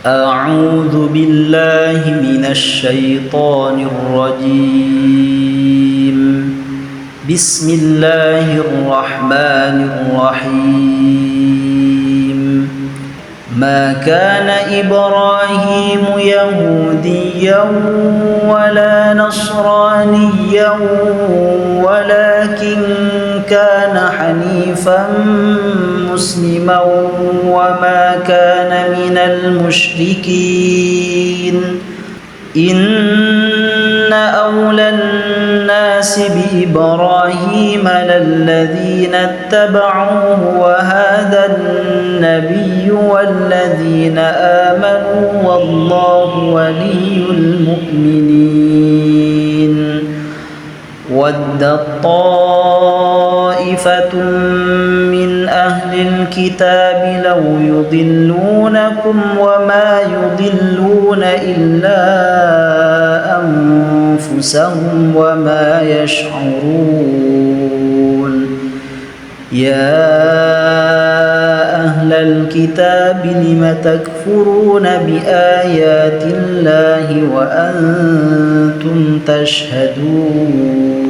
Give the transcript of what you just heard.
أعوذ بالله من الشيطان الرجيم. بسم الله الرحمن الرحيم. ما كان إبراهيم يهوديا ولا نصرانيا ولكن كان حنيفا مسلما وما كان من المشركين. إن أولى الناس بإبراهيم للذين اتبعوه وهذا النبي والذين آمنوا والله ولي المؤمنين. ودت طائفة من أهل الكتاب لو يضلونكم وما يضلون إلا أنفسهم وما يشعرون. يا أهل الكتاب لم تكفرون بآيات الله وأنتم تشهدون.